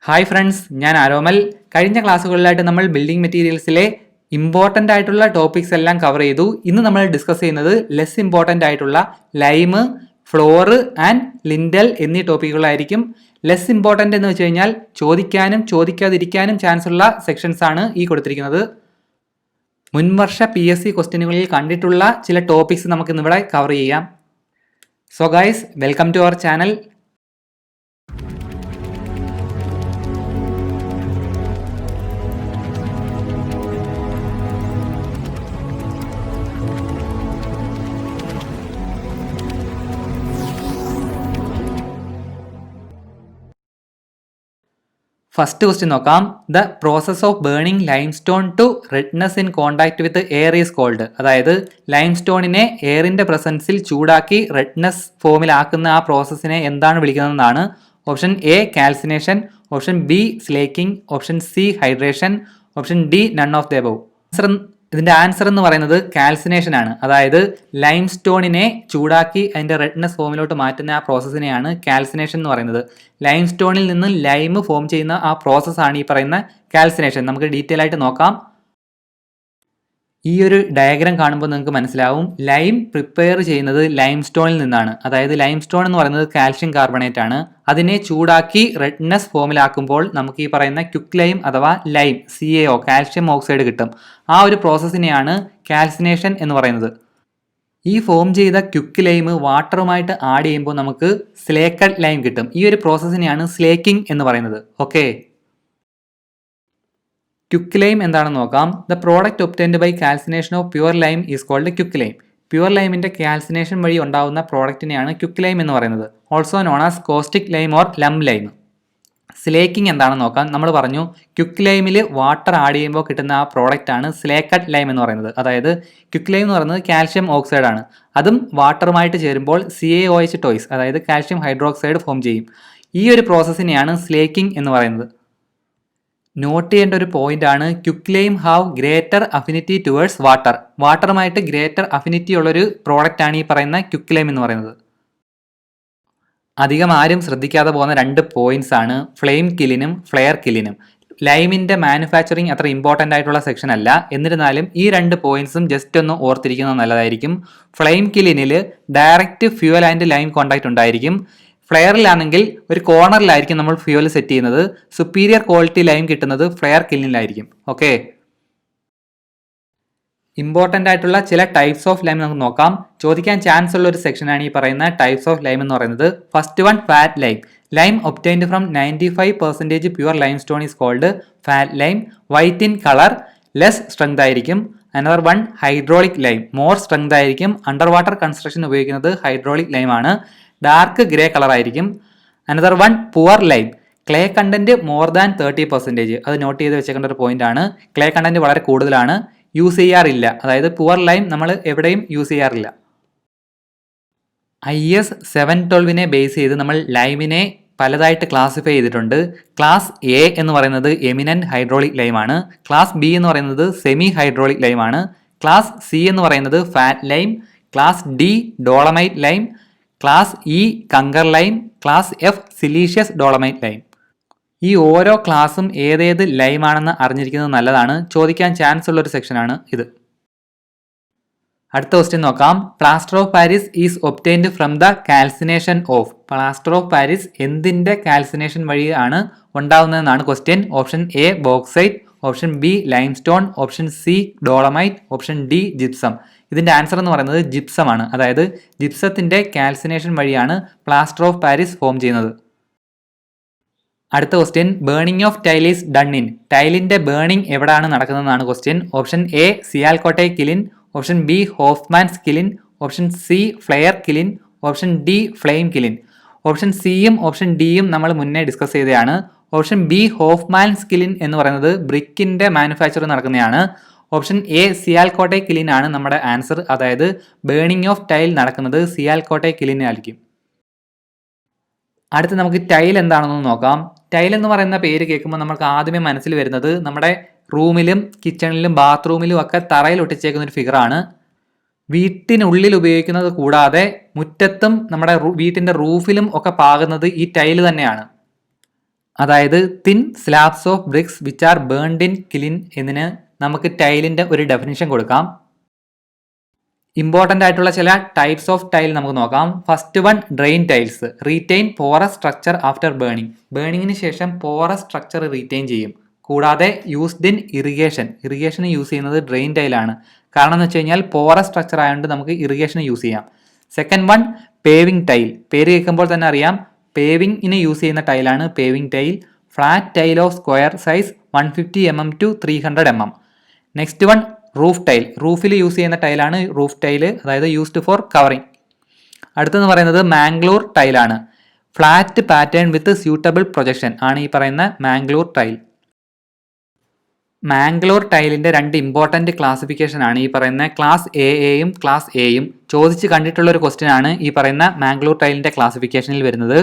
Hi friends, ഞാൻ ആരോമൽ. കഴിഞ്ഞ ക്ലാസ്സുകളിലായിട്ട് നമ്മൾ ബിൽഡിംഗ് മെറ്റീരിയൽസിലെ ഇമ്പോർട്ടൻ്റ് ആയിട്ടുള്ള ടോപ്പിക്സ് എല്ലാം കവർ ചെയ്തു. ഇന്ന് നമ്മൾ ഡിസ്കസ് ചെയ്യുന്നത് ലെസ് ഇമ്പോർട്ടൻ്റ് ആയിട്ടുള്ള ലൈമ്, ഫ്ലോർ ആൻഡ് ലിൻഡൽ എന്നീ ടോപ്പിക്കുകളായിരിക്കും. ലെസ് ഇമ്പോർട്ടൻ്റ് എന്ന് വെച്ച് കഴിഞ്ഞാൽ ചോദിക്കാനും ചോദിക്കാതിരിക്കാനും ചാൻസ് ഉള്ള സെക്ഷൻസ് ആണ് ഈ കൊടുത്തിരിക്കുന്നത്. മുൻവർഷ PSC ക്വസ്റ്റ്യനുകളിൽ കണ്ടിട്ടുള്ള ചില ടോപ്പിക്സ് നമുക്ക് ഇന്നിവിടെ കവർ ചെയ്യാം. So guys, welcome to our channel. First question നോക്കാം. The process of burning limestone to redness in contact with air is called. അതായത് ലൈംസ്റ്റോണിനെ എയറിന്റെ പ്രസൻസിൽ ചൂടാക്കി റെഡ്നെസ് ഫോമിലാക്കുന്ന ആ പ്രോസസ്സിനെ എന്താണ് വിളിക്കുന്നതെന്നാണ്. Option A calcination, option B slaking, option C hydration, option D none of the above. ഇതിന്റെ answer എന്ന് പറയുന്നത് കാൽസിനേഷൻ ആണ്. അതായത് ലൈംസ്റ്റോണിനെ ചൂടാക്കി അതിന്റെ റെഡ്നെസ് ഫോമിലോട്ട് മാറ്റുന്ന ആ പ്രോസസ്സിനെയാണ് കാൽസിനേഷൻ എന്ന് പറയുന്നത്. ലൈംസ്റ്റോണിൽ നിന്ന് ലൈം ഫോം ചെയ്യുന്ന ആ പ്രോസസ്സാണ് ഈ പറയുന്ന കാൽസിനേഷൻ. നമുക്ക് ഡീറ്റെയിൽ ആയിട്ട് നോക്കാം. ഈ ഒരു ഡയഗ്രാം കാണുമ്പോൾ നിങ്ങൾക്ക് മനസ്സിലാവും ലൈം പ്രിപ്പയർ ചെയ്യുന്നത് ലൈംസ്റ്റോണിൽ നിന്നാണ്. അതായത് ലൈംസ്റ്റോൺ എന്ന് പറയുന്നത് കാൽഷ്യം കാർബണേറ്റ് ആണ്. അതിനെ ചൂടാക്കി റെഡ്നെസ് ഫോമിലാക്കുമ്പോൾ നമുക്ക് ഈ പറയുന്ന ക്വിക്ക് ലൈം അഥവാ ലൈം CaO കാൽഷ്യം ഓക്സൈഡ് കിട്ടും. ആ ഒരു പ്രോസസ്സിനെയാണ് കാൽസിനേഷൻ എന്ന് പറയുന്നത്. ഈ ഫോം ചെയ്ത ക്വിക്ക് ലൈം വാട്ടറുമായിട്ട് ആഡ് ചെയ്യുമ്പോൾ നമുക്ക് സ്ലേക്കഡ് ലൈം കിട്ടും. ഈ ഒരു പ്രോസസ്സിനെയാണ് സ്ലേക്കിംഗ് എന്ന് പറയുന്നത്. ഓക്കെ, ക്വിക്ക് ലൈം എന്താണെന്ന് നോക്കാം. The product obtained by calcination of pure lime is called quick lime. Pure ലൈമിന്റെ കാൽസിനേഷൻ വഴി ഉണ്ടാകുന്ന പ്രോഡക്റ്റിനെയാണ് ക്വിക്ക് ലൈം എന്ന് പറയുന്നത്. Also known as caustic lime or lump lime. Slaking എന്താണെന്ന് നോക്കാം. നമ്മൾ പറഞ്ഞു ക്വിക്ക് ലൈമിൽ വാട്ടർ ആഡ് ചെയ്യുമ്പോൾ കിട്ടുന്ന ആ പ്രോഡക്റ്റ് ആണ് സ്ലേക്കഡ് ലൈം എന്ന് പറയുന്നത്. അതായത് ക്വിക്ക് ലൈം എന്ന് പറയുന്നത് കാൽഷ്യം ഓക്സൈഡ് ആണ്. അതും വാട്ടറുമായിട്ട് ചേരുമ്പോൾ CaOH ടോയ്സ് അതായത് കാൽഷ്യം ഹൈഡ്രോക്സൈഡ് ഫോം ചെയ്യും. ഈ ഒരു പ്രോസസ്സിനെയാണ് സ്ലേക്കിംഗ് എന്ന് പറയുന്നത്. നോട്ട് ചെയ്യേണ്ട ഒരു പോയിന്റ് ആണ് quick lime have greater affinity towards water. വാട്ടറുമായിട്ട് ഗ്രേറ്റർ അഫിനിറ്റി ഉള്ളൊരു പ്രോഡക്റ്റ് ആണ് ഈ പറയുന്ന ക്വിക്ക് ലൈം എന്ന് പറയുന്നത്. അധികം ആരും ശ്രദ്ധിക്കാതെ പോകുന്ന രണ്ട് പോയിന്റ്സ് ആണ് ഫ്ലെയിം കില്ലിനും ഫ്ലെയർ കില്ലിനും. ലൈമിന്റെ മാനുഫാക്ചറിങ് അത്ര ഇമ്പോർട്ടൻ്റ് ആയിട്ടുള്ള സെക്ഷൻ അല്ല, എന്നിരുന്നാലും ഈ രണ്ട് പോയിന്റ്സും ജസ്റ്റ് ഒന്ന് ഓർത്തിരിക്കുന്നത് നല്ലതായിരിക്കും. ഫ്ലെയിം കില്ലിനിൽ direct fuel and lime contact ഉണ്ടായിരിക്കും. ഫ്ലെയറിലാണെങ്കിൽ ഒരു കോർണറിലായിരിക്കും നമ്മൾ ഫ്യൂവൽ സെറ്റ് ചെയ്യുന്നത്. സുപ്പീരിയർ ക്വാളിറ്റി ലൈം കിട്ടുന്നത് ഫ്ലെയർ കില്ലിനിലായിരിക്കും. ഓക്കെ, ഇമ്പോർട്ടൻ്റ് ആയിട്ടുള്ള ചില ടൈപ്സ് ഓഫ് ലൈം നമുക്ക് നോക്കാം. ചോദിക്കാൻ ചാൻസ് ഉള്ള ഒരു സെക്ഷനാണ് ഈ പറയുന്ന ടൈപ്സ് ഓഫ് ലൈം എന്ന് പറയുന്നത്. First one, fat lime. Lime obtained from 95% pure lime stone is called fat lime. White in colour, less strength ആയിരിക്കും. Another one, hydraulic lime. More strength ആയിരിക്കും. അണ്ടർ വാട്ടർ കൺസ്ട്രക്ഷൻ ഉപയോഗിക്കുന്നത് hydraulic lime ആണ്. Dark grey colour ആയിരിക്കും. Another one, poor lime. Clay content more than 30%. അത് not ചെയ്ത് വെച്ചേക്കേണ്ട ഒരു point ആണ്. Clay content വളരെ കൂടുതലാണ്, യൂസ് ചെയ്യാറില്ല. അതായത് പുവർ ലൈം നമ്മൾ എവിടെയും യൂസ് ചെയ്യാറില്ല. IS 712 ബേസ് ചെയ്ത് നമ്മൾ ലൈമിനെ പലതായിട്ട് ക്ലാസിഫൈ ചെയ്തിട്ടുണ്ട്. ക്ലാസ് A എന്ന് പറയുന്നത് എമിനന്റ് ഹൈഡ്രോളിക് ലൈം ആണ്. ക്ലാസ് B എന്ന് പറയുന്നത് സെമി ഹൈഡ്രോളിക് ലൈം ആണ്. ക്ലാസ് C എന്ന് പറയുന്നത് fat lime. Class D dolomite lime. Class E kankar lime. Class F siliceous dolomite lime. ഈ ഓരോ ക്ലാസ്സും ഏതേത് ലൈമാണെന്ന് അറിഞ്ഞിരിക്കുന്നത് നല്ലതാണ്. ചോദിക്കാൻ ചാൻസ് ഉള്ള ഒരു സെക്ഷനാണ് ഇത്. അടുത്ത ക്വസ്റ്റ്യൻ നോക്കാം. Plaster of Paris is obtained from the calcination of. Plaster of Paris എന്തിന്റെ കാൽസിനേഷൻ വഴിയാണ് ഉണ്ടാവുന്നതെന്നാണ് question. Option A bauxite, option B limestone, option C dolomite, option D gypsum. ഇതിന്റെ ആൻസർ എന്ന് പറയുന്നത് ജിപ്സം ആണ്. അതായത് ജിപ്സത്തിന്റെ കാൽസിനേഷൻ വഴിയാണ് പ്ലാസ്റ്റർ ഓഫ് പാരീസ് ഫോം ചെയ്യുന്നത്. അടുത്ത question, burning of tile is done in. ടൈലിന്റെ ബേണിംഗ് എവിടെയാണ് നടക്കുന്നതെന്നാണ് question. Option A Sialkot kiln, option B Hoffmann's kiln, option C flare kiln, option D flame kiln. Option Cയും ഓപ്ഷൻ Dയും നമ്മൾ മുന്നേ ഡിസ്കസ് ചെയ്തതാണ്. ഓപ്ഷൻ B ഹോഫ്മാൻസ് കിലിൻ എന്ന് പറയുന്നത് ബ്രിക്കിന്റെ മാനുഫാക്ചർ നടക്കുന്നതാണ്. ഓപ്ഷൻ A സിയാൽകോട്ടെ കിലിൻ ആണ് നമ്മുടെ ആൻസർ. അതായത് ബേണിംഗ് ഓഫ് ടൈൽ നടക്കുന്നത് സിയാൽകോട്ടെ കിലിനായിരിക്കും. അടുത്ത് നമുക്ക് ടൈൽ എന്താണെന്ന് നോക്കാം. ടൈൽ എന്ന് പറയുന്ന പേര് കേൾക്കുമ്പോൾ നമുക്ക് ആദ്യമേ മനസ്സിൽ വരുന്നത് നമ്മുടെ റൂമിലും കിച്ചണിലും ബാത്റൂമിലും ഒക്കെ തറയിൽ ഒട്ടിച്ചേക്കുന്ന ഒരു ഫിഗറാണ്. വീട്ടിനുള്ളിൽ ഉപയോഗിക്കുന്നത് കൂടാതെ മുറ്റത്തും നമ്മുടെ വീട്ടിൻ്റെ റൂഫിലും ഒക്കെ പാകുന്നത് ഈ ടൈല് തന്നെയാണ്. അതായത് thin slabs of bricks which are burned in kiln എന്നതിന് നമുക്ക് ടൈലിന്റെ ഒരു ഡെഫിനിഷൻ കൊടുക്കാം. ഇമ്പോർട്ടൻ്റ് ആയിട്ടുള്ള ചില ടൈപ്സ് ഓഫ് ടൈൽ നമുക്ക് നോക്കാം. First one drain tiles retain porous structure after burning. ബേണിങ്ങിന് ശേഷം പോറസ് സ്ട്രക്ചർ റീറ്റെയിൻ ചെയ്യും. കൂടാതെ യൂസ്ഡ് ഇൻ ഇറിഗേഷന് യൂസ് ചെയ്യുന്നത് ഡ്രെയിൻ ടൈലാണ്. കാരണം എന്ന് വെച്ച് കഴിഞ്ഞാൽ പോറസ് സ്ട്രക്ചർ ആയതുകൊണ്ട് നമുക്ക് ഇറിഗേഷന് യൂസ് ചെയ്യാം. Second one paving tile. പേര് കേൾക്കുമ്പോൾ തന്നെ അറിയാം പേവിങ്ങിന് യൂസ് ചെയ്യുന്ന ടൈലാണ് paving tile. Flat tile of square size 150 mm to 300 mm. Next one roof tile. റൂഫിൽ യൂസ് ചെയ്യുന്ന ടൈലാണ് റൂഫ് ടൈൽ, അതായത് യൂസ്ഡ് ഫോർ കവറിങ്. അടുത്തെന്ന് പറയുന്നത് മാംഗ്ലൂർ ടൈലാണ്. Flat pattern with suitable projection ആണ് ഈ പറയുന്ന മാംഗ്ലൂർ ടൈൽ. മാംഗ്ലൂർ ടൈലിന്റെ രണ്ട് ഇമ്പോർട്ടൻറ്റ് ക്ലാസിഫിക്കേഷൻ ആണ് ഈ പറയുന്ന ക്ലാസ് എയും ക്ലാസ് എയും. ചോദിച്ച് കണ്ടിട്ടുള്ള ഒരു ക്വസ്റ്റ്യൻ ആണ് ഈ പറയുന്ന മാംഗ്ലൂർ ടൈലിന്റെ ക്ലാസിഫിക്കേഷനിൽ വരുന്നത്.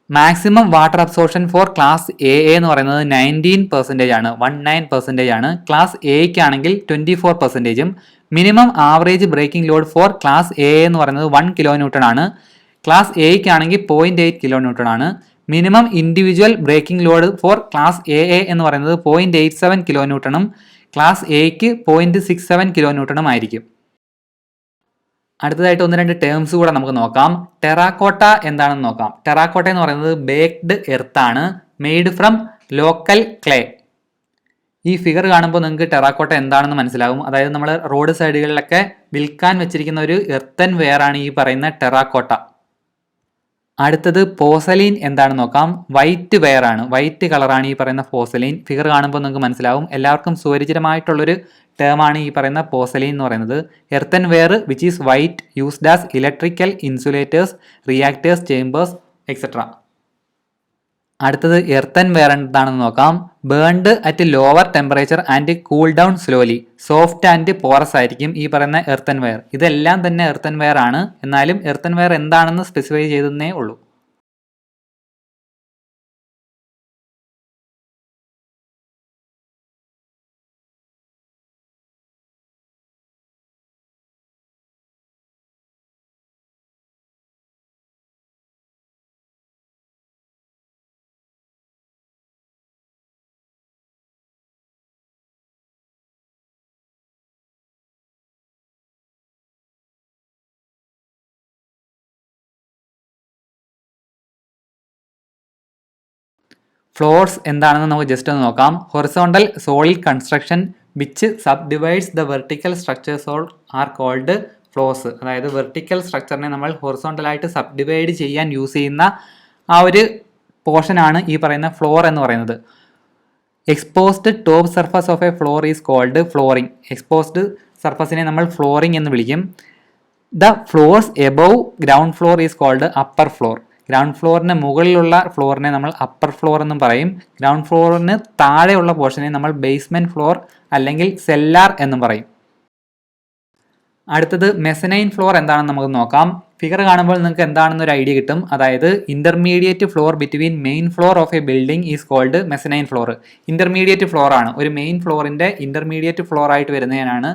Maximum water absorption for class A എന്ന് പറയുന്നത് 19% ആണ്, 19% ആണ്. ക്ലാസ് എയ്ക്കാണെങ്കിൽ 24%. Minimum average breaking load for class A എന്ന് പറയുന്നത് 1 kN ആണ്. ക്ലാസ് എയ്ക്കാണെങ്കിൽ 0.8 kN ആണ്. Minimum individual breaking load for class A എന്ന് പറയുന്നത് 0.87 kN, ക്ലാസ് എയ്ക്ക് 0.67 kN ആയിരിക്കും. അടുത്തതായിട്ട് ഒന്ന് രണ്ട് ടേംസ് കൂടെ നമുക്ക് നോക്കാം. ടെറാക്കോട്ട എന്താണെന്ന് നോക്കാം. ടെറാക്കോട്ട എന്ന് പറയുന്നത് ബേക്ക്ഡ് എർത്ത് ആണ്, മെയ്ഡ് ഫ്രം ലോക്കൽ ക്ലേ. ഈ ഫിഗർ കാണുമ്പോൾ നിങ്ങൾക്ക് ടെറാക്കോട്ട എന്താണെന്ന് മനസ്സിലാകും. അതായത് നമ്മൾ റോഡ് സൈഡുകളിലൊക്കെ വിൽക്കാൻ വെച്ചിരിക്കുന്ന ഒരു എർത്തൻ വെയർ ആണ് ഈ പറയുന്ന ടെറാക്കോട്ട. അടുത്തത് പോസലീൻ എന്താണെന്ന് നോക്കാം. വൈറ്റ് വെയർ ആണ്, വൈറ്റ് കളറാണ് ഈ പറയുന്ന പോസലീൻ. ഫിഗർ കാണുമ്പോൾ നിങ്ങൾക്ക് മനസ്സിലാവും. എല്ലാവർക്കും സുപരിചിതമായിട്ടുള്ളൊരു ടേമാണ് ഈ പറയുന്ന പോസലീൻ എന്ന് പറയുന്നത്. Earthenware which is white, used as electrical insulators, reactors, chambers etcetera. അടുത്തത് എർത്തൻ വെയർ എന്താണെന്ന് നോക്കാം. Burned at lower temperature and cool down slowly. Soft and porous ആയിരിക്കും ഈ പറയുന്ന എർത്തൻ വെയർ. ഇതെല്ലാം തന്നെ എർത്തൻ വെയർ ആണ്, എന്നാലും എർത്തൻ വെയർ എന്താണെന്ന് സ്പെസിഫൈ ചെയ്തേ ഉള്ളൂ. ഫ്ലോർസ് എന്താണെന്ന് നമുക്ക് ജസ്റ്റ് ഒന്ന് നോക്കാം. Horizontal solid construction which subdivides the vertical structures are called floors. അതായത് വെർട്ടിക്കൽ സ്ട്രക്ചറിനെ നമ്മൾ ഹൊറിസോണ്ടലായിട്ട് സബ്ഡിവൈഡ് ചെയ്യാൻ യൂസ് ചെയ്യുന്ന ആ ഒരു പോർഷനാണ് ഈ പറയുന്ന ഫ്ലോർ എന്ന് പറയുന്നത്. Exposed top surface of a floor is called flooring. എക്സ്പോസ്ഡ് സർഫസിനെ നമ്മൾ ഫ്ലോറിംഗ് എന്ന് വിളിക്കും. The floors above ground floor is called upper floor. Ground ഫ്ലോറിന് മുകളിലുള്ള ഫ്ലോറിനെ നമ്മൾ അപ്പർ ഫ്ലോർ എന്നും പറയും. ഗ്രൗണ്ട് ഫ്ലോറിന് താഴെയുള്ള പോർഷനെ നമ്മൾ ബേസ്മെന്റ് ഫ്ലോർ അല്ലെങ്കിൽ സെല്ലാർ എന്നും പറയും. അടുത്തത് മെസനൈൻ ഫ്ലോർ എന്താണെന്ന് നമുക്ക് നോക്കാം. ഫിഗർ കാണുമ്പോൾ നിങ്ങൾക്ക് എന്താണെന്ന് ഒരു ഐഡിയ കിട്ടും. അതായത് intermediate floor between main floor of a building is called mezzanine floor. Intermediate floor ആണ്, ഒരു മെയിൻ ഫ്ലോറിന്റെ ഇന്റർമീഡിയറ്റ് ഫ്ലോർ ആയിട്ട് വരുന്നതിനാണ്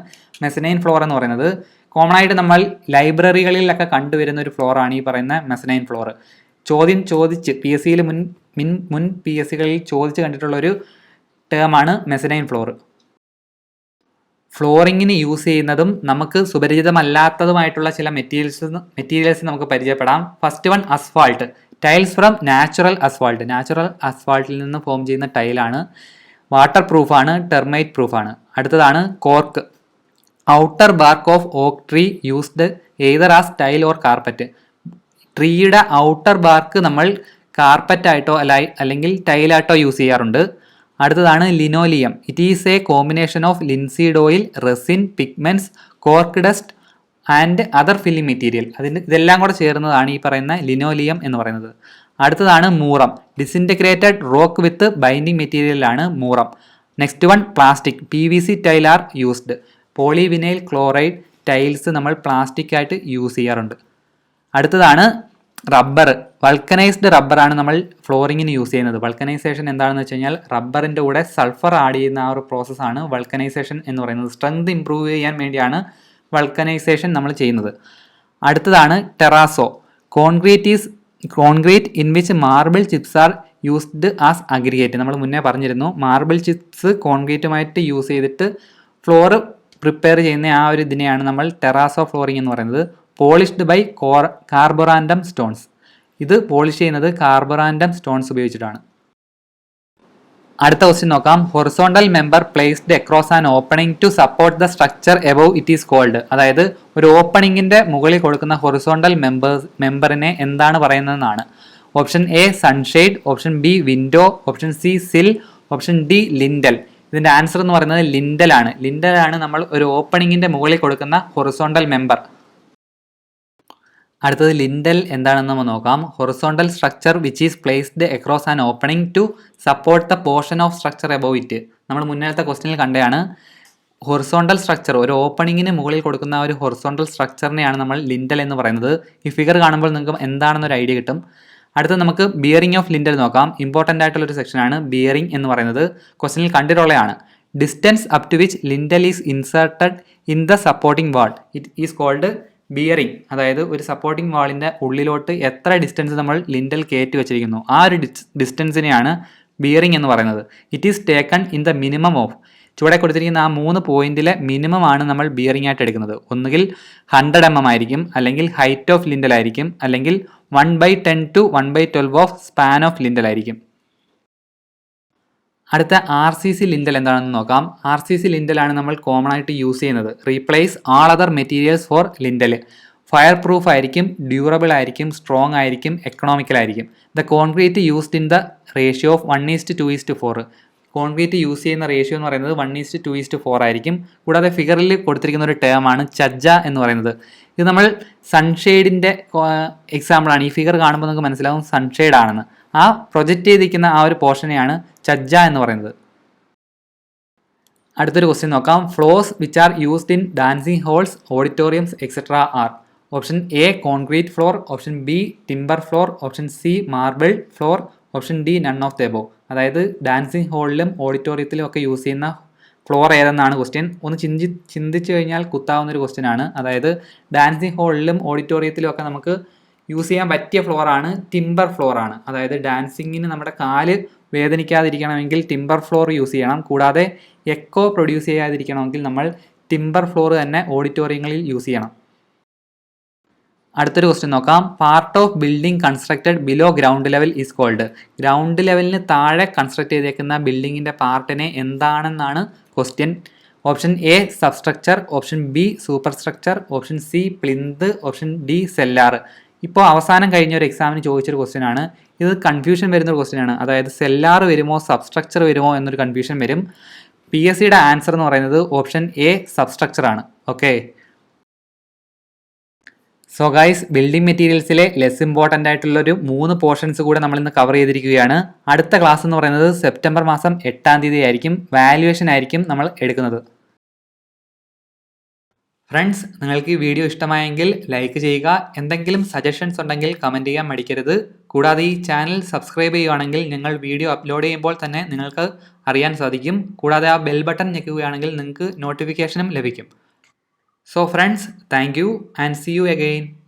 മെസനൈൻ ഫ്ലോർ എന്ന് പറയുന്നത്. കോമൺ ആയിട്ട് നമ്മൾ ലൈബ്രറികളിലൊക്കെ കണ്ടുവരുന്ന ഒരു ഫ്ലോർ ആണ് ഈ പറയുന്ന മെസനൈൻ ഫ്ലോർ. ചോദിച്ച് പി എസ് സിയിൽ മുൻ പി എസ് സികളിൽ ചോദിച്ച് കണ്ടിട്ടുള്ള ഒരു ടേമാണ് മെസനൈൻ ഫ്ലോർ. ഫ്ലോറിങ്ങിന് യൂസ് ചെയ്യുന്നതും നമുക്ക് സുപരിചിതമല്ലാത്തതുമായിട്ടുള്ള ചില മെറ്റീരിയൽസ് നമുക്ക് പരിചയപ്പെടാം. First one asphalt. Tiles from natural asphalt. Natural അസ്ഫാൾട്ടിൽ നിന്ന് ഫോം ചെയ്യുന്ന ടൈലാണ്. വാട്ടർ പ്രൂഫാണ്, ടെർമൈറ്റ് പ്രൂഫാണ്. അടുത്തതാണ് cork. Outer bark of oak tree used either as tile or carpet. ട്രീയുടെ ഔട്ടർ ബാർക്ക് നമ്മൾ കാർപ്പറ്റായിട്ടോ അല്ലെങ്കിൽ ടൈലായിട്ടോ യൂസ് ചെയ്യാറുണ്ട്. അടുത്തതാണ് linoleum. It is a combination of linseed oil, resin, pigments, cork dust and other filling material. ഇതെല്ലാം കൂടെ ചേർന്നതാണ് ഈ പറയുന്ന ലിനോലിയം എന്ന് പറയുന്നത്. അടുത്തതാണ് moorum. Disintegrated rock with binding മെറ്റീരിയലാണ് moorum. Next one plastic. PVC tile are used. Polyvinyl chloride tiles നമ്മൾ പ്ലാസ്റ്റിക് ആയിട്ട് യൂസ് ചെയ്യാറുണ്ട്. അടുത്തതാണ് റബ്ബർ. വൾക്കനൈസ്ഡ് റബ്ബറാണ് നമ്മൾ ഫ്ലോറിങ്ങിന് യൂസ് ചെയ്യുന്നത്. വൾക്കനൈസേഷൻ എന്താണെന്ന് വെച്ച് കഴിഞ്ഞാൽ റബ്ബറിൻ്റെ കൂടെ സൾഫർ ആഡ് ചെയ്യുന്ന ആ ഒരു പ്രോസസ്സാണ് വൾക്കനൈസേഷൻ എന്ന് പറയുന്നത്. സ്ട്രെങ്ത് ഇംപ്രൂവ് ചെയ്യാൻ വേണ്ടിയാണ് വൾക്കനൈസേഷൻ നമ്മൾ ചെയ്യുന്നത്. അടുത്തതാണ് terrazzo. Concrete in which marble chips are used as aggregate. നമ്മൾ മുന്നേ പറഞ്ഞിരുന്നു മാർബിൾ ചിപ്സ് കോൺക്രീറ്റുമായിട്ട് യൂസ് ചെയ്തിട്ട് ഫ്ലോർ പ്രിപ്പയർ ചെയ്യുന്ന ആ ഒരു ഇതിനെയാണ് നമ്മൾ ടെറാസോ ഫ്ലോറിംഗ് എന്ന് പറയുന്നത്. Polished by carborundum stones. ഇത് പോളിഷ് ചെയ്യുന്നത് കാർബോറാൻഡം സ്റ്റോൺസ് ഉപയോഗിച്ചിട്ടാണ്. അടുത്ത ക്വസ്റ്റ്യൻ നോക്കാം. Horizontal member placed across an opening to support the structure above it is called. അതായത് ഒരു ഓപ്പണിംഗിന്റെ മുകളിൽ കൊടുക്കുന്ന ഹൊറിസോണ്ടൽ മെമ്പറിനെ എന്താണ് പറയുന്നതെന്നാണ്. Option A sunshade, option B window, option C സിൽ, ഓപ്ഷൻ ഡി ലിൻഡൽ. ഇതിന്റെ ആൻസർ എന്ന് പറയുന്നത് ലിൻഡൽ ആണ്. ലിൻഡൽ ആണ് നമ്മൾ ഒരു ഓപ്പണിംഗിന്റെ മുകളിൽ കൊടുക്കുന്ന ഹൊറിസോണ്ടൽ മെമ്പർ. അടുത്തത് ലിൻഡൽ എന്താണെന്ന് നമ്മൾ നോക്കാം. Horizontal structure which is placed across an opening to support the portion of structure above it. നമ്മൾ മുന്നേത്തെ ക്വസ്റ്റ്യനിൽ കണ്ടതാണ്. ഹൊറിസോണ്ടൽ സ്ട്രക്ചർ ഒരു ഓപ്പണിങ്ങിന് മുകളിൽ കൊടുക്കുന്ന ഒരു ഹൊറിസോണ്ടൽ സ്ട്രക്ചറിനെയാണ് നമ്മൾ ലിൻഡൽ എന്ന് പറയുന്നത്. ഈ ഫിഗർ കാണുമ്പോൾ നിങ്ങൾക്ക് എന്താണെന്നൊരു ഐഡിയ കിട്ടും. അടുത്ത നമുക്ക് ബിയറിംഗ് ഓഫ് ലിൻഡൽ നോക്കാം. ഇമ്പോർട്ടൻ്റ് ആയിട്ടുള്ള ഒരു സെക്ഷനാണ് ബിയറിംഗ് എന്ന് പറയുന്നത്. ക്വസ്റ്റ്യനിൽ കണ്ടിട്ടുള്ളതാണ്. Distance up to which lintel is inserted in the supporting wall it is called bearing. അതായത് ഒരു സപ്പോർട്ടിംഗ് വാളിൻ്റെ ഉള്ളിലോട്ട് എത്ര ഡിസ്റ്റൻസ് നമ്മൾ ലിൻഡൽ കയറ്റി വെച്ചിരിക്കുന്നു ആ ഒരു ഡിസ്റ്റൻസിനെയാണ് ബിയറിംഗ് എന്ന് പറയുന്നത്. It is taken in the minimum of. ചുവടെ കൊടുത്തിരിക്കുന്ന ആ 3 പോയിന്റിലെ മിനിമം ആണ് നമ്മൾ ബിയറിംഗ് ആയിട്ട് എടുക്കുന്നത്. ഒന്നുകിൽ 100 mm ആയിരിക്കും, അല്ലെങ്കിൽ ഹൈറ്റ് ഓഫ് ലിൻഡൽ ആയിരിക്കും, അല്ലെങ്കിൽ 1/10 to 1/12 of span of lintel ആയിരിക്കും. അടുത്ത RCC ലിൻഡൽ എന്താണെന്ന് നോക്കാം. RCC ലിൻഡലാണ് നമ്മൾ കോമൺ ആയിട്ട് യൂസ് ചെയ്യുന്നത്. റീപ്ലേസ് ആൾ other materials four lintel. Fire proof ആയിരിക്കും, ഡ്യൂറബിൾ ആയിരിക്കും, സ്ട്രോങ് ആയിരിക്കും, എക്കണോമിക്കൽ ആയിരിക്കും. The concrete used in the ratio of 1:2:4. Concrete use ചെയ്യുന്ന റേഷ്യോ എന്ന് പറയുന്നത് 1:2:4 ആയിരിക്കും. കൂടാതെ ഫിഗറിൽ കൊടുത്തിരിക്കുന്ന ഒരു ടേം ആണ് ചജ്ജ എന്ന് പറയുന്നത്. ഇത് നമ്മൾ സൺഷെയ്ഡിൻ്റെ എക്സാമ്പിളാണ്. ഈ ഫിഗർ കാണുമ്പോൾ നമുക്ക് മനസ്സിലാവും സൺഷെയ്ഡ് ആണെന്ന്. ആ പ്രൊജക്റ്റ് ചെയ്തിരിക്കുന്ന ആ ഒരു പോർഷനെയാണ് ചജ്ജ എന്ന് പറയുന്നത്. അടുത്തൊരു ക്വസ്റ്റ്യൻ നോക്കാം. Floors which are used in dancing halls, auditoriums etcetera are. Option A concrete floor, option B timber floor, option C marble floor, option D none of the above. അതായത് ഡാൻസിങ് ഹോളിലും ഓഡിറ്റോറിയത്തിലും ഒക്കെ യൂസ് ചെയ്യുന്ന floor ഏതെന്നാണ് question. ഒന്ന് ചിന്തിച്ചു കഴിഞ്ഞാൽ കുത്താവുന്നൊരു question ആണ്. അതായത് ഡാൻസിങ് ഹോളിലും ഓഡിറ്റോറിയത്തിലും ഒക്കെ നമുക്ക് യൂസ് ചെയ്യാൻ പറ്റിയ ഫ്ലോറാണ് ടിമ്പർ ഫ്ലോറാണ്. അതായത് ഡാൻസിങ്ങിന് നമ്മുടെ കാല് വേദനിക്കാതിരിക്കണമെങ്കിൽ ടിമ്പർ ഫ്ലോർ യൂസ് ചെയ്യണം. കൂടാതെ എക്കോ പ്രൊഡ്യൂസ് ചെയ്യാതിരിക്കണമെങ്കിൽ നമ്മൾ ടിമ്പർ ഫ്ലോർ തന്നെ ഓഡിറ്റോറിയങ്ങളിൽ യൂസ് ചെയ്യണം. അടുത്തൊരു ക്വസ്റ്റ്യൻ നോക്കാം. Part of building constructed below ground level is called. Ground ലെവലിന് താഴെ കൺസ്ട്രക്ട് ചെയ്തേക്കുന്ന ബിൽഡിങ്ങിൻ്റെ പാർട്ടിനെ എന്താണെന്നാണ് ക്വസ്റ്റ്യൻ. Option A substructure, option B super structure, option C plinth, option D cellar. ഇപ്പോൾ അവസാനം കഴിഞ്ഞ ഒരു എക്സാമിന് ചോദിച്ചൊരു ക്വസ്റ്റ്യൻ ആണ്. ഇത് കൺഫ്യൂഷൻ വരുന്നൊരു ക്വസ്റ്റ്യൻ ആണ്. അതായത് സെല്ലാർ വരുമോ സബ്സ്ട്രക്ചർ വരുമോ എന്നൊരു കൺഫ്യൂഷൻ വരും. PSCയുടെ ആൻസർ എന്ന് പറയുന്നത് ഓപ്ഷൻ എ സബ്സ്ട്രക്ചർ ആണ്. ഓക്കെ. സോ ഗൈസ്, ബിൽഡിംഗ് മെറ്റീരിയൽസിലെ ലെസ് ഇമ്പോർട്ടൻ്റ് ആയിട്ടുള്ളൊരു 3 പോർഷൻസ് കൂടെ നമ്മൾ ഇന്ന് കവർ ചെയ്തിരിക്കുകയാണ്. അടുത്ത ക്ലാസ് എന്ന് പറയുന്നത് സെപ്റ്റംബർ മാസം 8-ാം തീയതി ആയിരിക്കും. വാല്യുവേഷൻ ആയിരിക്കും നമ്മൾ എടുക്കുന്നത്. ഫ്രണ്ട്സ്, നിങ്ങൾക്ക് ഈ വീഡിയോ ഇഷ്ടമായെങ്കിൽ ലൈക്ക് ചെയ്യുക. എന്തെങ്കിലും സജഷൻസ് ഉണ്ടെങ്കിൽ കമൻറ്റ് ചെയ്യാൻ മടിക്കരുത്. കൂടാതെ ഈ ചാനൽ സബ്സ്ക്രൈബ് ചെയ്യുകയാണെങ്കിൽ ഞങ്ങൾ വീഡിയോ അപ്ലോഡ് ചെയ്യുമ്പോൾ തന്നെ നിങ്ങൾക്ക് അറിയാൻ സാധിക്കും. കൂടാതെ ആ ബെൽ ബട്ടൺ ഞെക്കുകയാണെങ്കിൽ നിങ്ങൾക്ക് നോട്ടിഫിക്കേഷനും ലഭിക്കും. So friends, thank you and see you again.